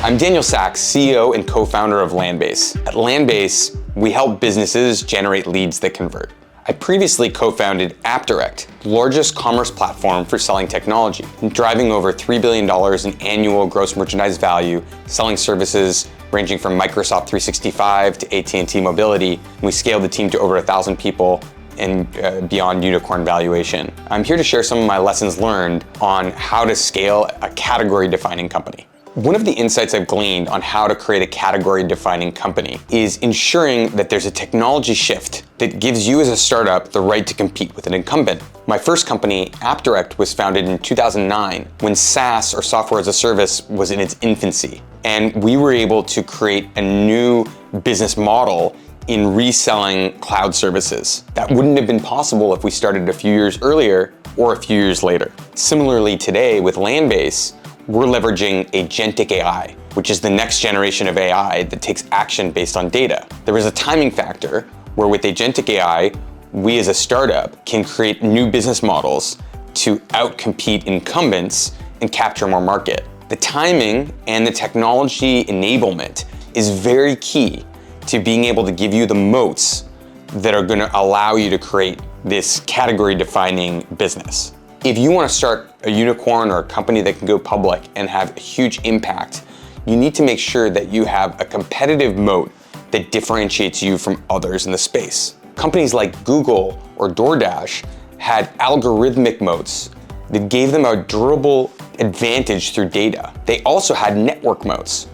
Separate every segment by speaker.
Speaker 1: I'm Daniel Sachs, CEO and co-founder of Landbase. At Landbase, we help businesses generate leads that convert. I previously co-founded AppDirect, the largest commerce platform for selling technology, driving over $3 billion in annual gross merchandise value, selling services ranging from Microsoft 365 to AT&T Mobility. We scaled the team to over 1,000 people and beyond unicorn valuation. I'm here to share some of my lessons learned on how to scale a category-defining company. One of the insights I've gleaned on how to create a category-defining company is ensuring that there's a technology shift that gives you as a startup the right to compete with an incumbent. My first company, AppDirect, was founded in 2009 when SaaS, or software as a service, was in its infancy. And we were able to create a new business model in reselling cloud services. That wouldn't have been possible if we started a few years earlier or a few years later. Similarly, today with Landbase, we're leveraging agentic AI, which is the next generation of AI that takes action based on data. There is a timing factor where with agentic AI, we as a startup can create new business models to outcompete incumbents and capture more market. The timing and the technology enablement is very key to being able to give you the moats that are going to allow you to create this category-defining business. If you want to start a unicorn or a company that can go public and have a huge impact, you need to make sure that you have a competitive moat that differentiates you from others in the space. Companies like Google or DoorDash had algorithmic moats that gave them a durable advantage through data. They also had network moats.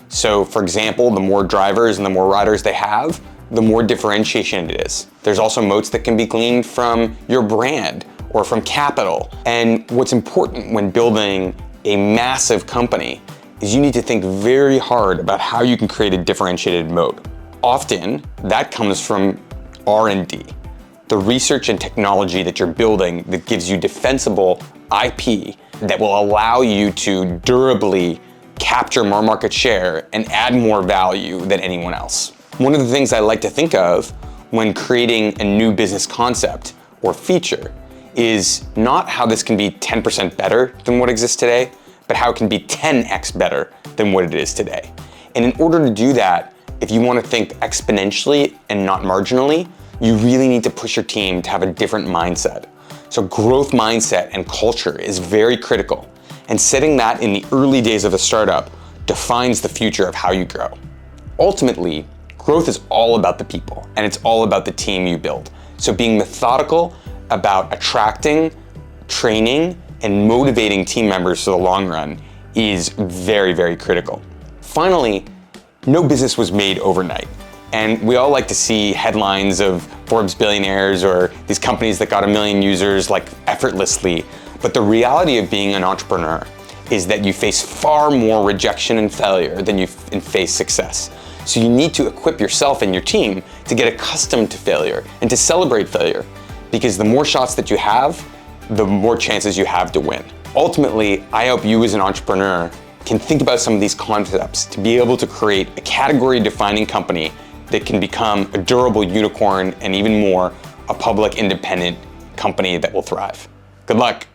Speaker 1: So for example, the more drivers and the more riders they have, the more differentiation it is. There's also moats that can be gleaned from your brand or from capital. And what's important when building a massive company is you need to think very hard about how you can create a differentiated moat. Often, that comes from R&D, the research and technology that you're building that gives you defensible IP that will allow you to durably capture more market share and add more value than anyone else. One of the things I like to think of when creating a new business concept or feature is not how this can be 10% better than what exists today, but how it can be 10x better than what it is today. And in order to do that, if you want to think exponentially and not marginally, you really need to push your team to have a different mindset. So growth mindset and culture is very critical. And setting that in the early days of a startup defines the future of how you grow. Ultimately, growth is all about the people, and it's all about the team you build. So being methodical about attracting, training, and motivating team members for the long run is very, very critical. Finally, no business was made overnight. And we all like to see headlines of Forbes billionaires or these companies that got 1 million users like effortlessly. But the reality of being an entrepreneur is that you face far more rejection and failure than you face success. So you need to equip yourself and your team to get accustomed to failure and to celebrate failure. Because the more shots that you have, the more chances you have to win. Ultimately, I hope you as an entrepreneur can think about some of these concepts to be able to create a category-defining company that can become a durable unicorn and even more, a public independent company that will thrive. Good luck.